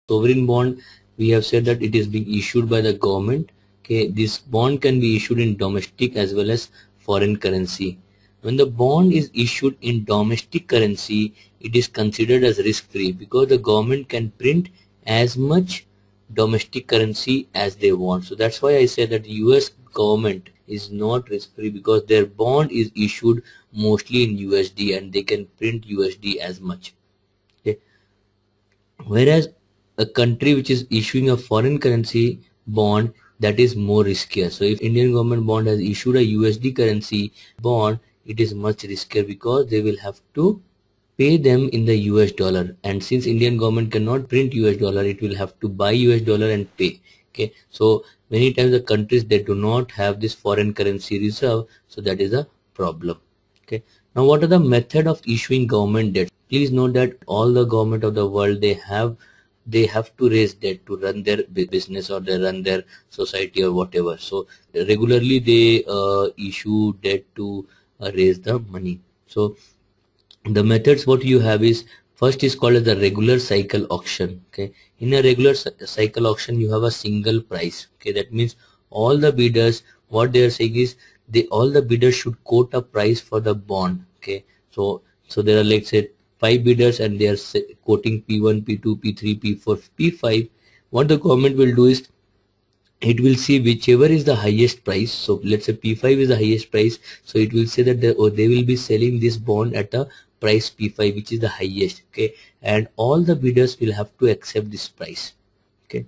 sovereign bond, we have said that it is being issued by the government. Okay, this bond can be issued in domestic as well as foreign currency. When the bond is issued in domestic currency, it is considered as risk-free because the government can print as much domestic currency as they want. So that's why I say that the US government is not risk-free, because their bond is issued mostly in USD and they can print USD as much. Okay. Whereas a country which is issuing a foreign currency bond, that is more riskier. So if Indian government bond has issued a USD currency bond, it is much riskier because they will have to pay them in the US dollar, and since Indian government cannot print US dollar, it will have to buy US dollar and pay. Okay, so many times the countries, they do not have this foreign currency reserve, so that is a problem. Okay, now what are the method of issuing government debt? Please note that all the government of the world, they have to raise debt to run their business, or they run their society or whatever. So regularly they issue debt to raise the money. So the methods what you have is, first is called as the regular cycle auction. Okay, in a regular cycle auction, you have a single price. Okay, that means all the bidders, what they are saying is, all the bidders should quote a price for the bond. Okay, so there are, let's say, 5 bidders and they are quoting P1, P2, P3, P4, P5. What the government will do is, it will see whichever is the highest price. So let's say P5 is the highest price, so it will say that they will be selling this bond at a price P5, which is the highest. Okay, and all the bidders will have to accept this price. Okay,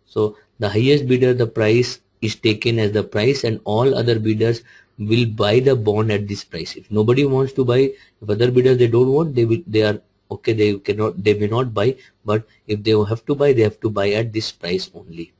so the highest bidder, the price is taken as the price, and all other bidders will buy the bond at this price. If nobody wants to buy, if other bidders they don't want, they are okay, they may not buy, but if they have to buy, they have to buy at this price only.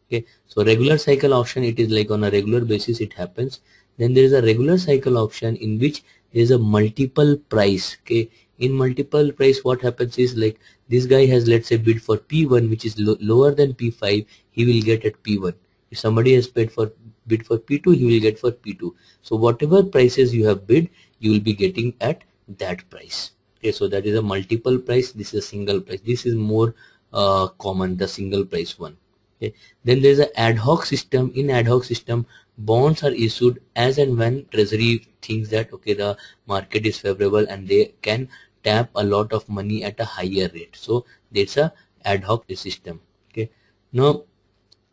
Okay, so regular cycle auction, it is like on a regular basis it happens. Then there is a regular cycle auction in which there is a multiple price. Okay, in multiple price, what happens is, like, this guy has, let's say, bid for P1, which is lower than P5, he will get at P1. If somebody has bid for P2, he will get for P2. So whatever prices you have bid, you will be getting at that price. Okay, so that is a multiple price. This is a single price. This is more common, the single price one. Okay. Then there is an ad hoc system. In ad hoc system, bonds are issued as and when treasury thinks that, okay, the market is favorable and they can tap a lot of money at a higher rate. So there's a ad hoc system. Okay, now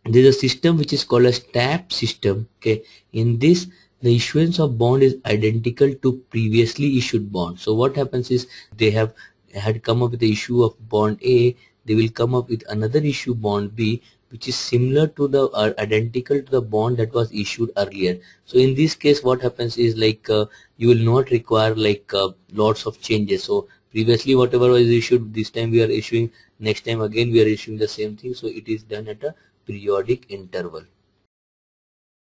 there's a system which is called as tap system. Okay, in this, the issuance of bond is identical to previously issued bond. So what happens is, they had come up with the issue of bond A, they will come up with another issue, bond B, which is similar to the identical to the bond that was issued earlier. So in this case, what happens is, like, you will not require like lots of changes. So previously whatever was issued, this time we are issuing, next time again we are issuing the same thing. So it is done at a periodic interval.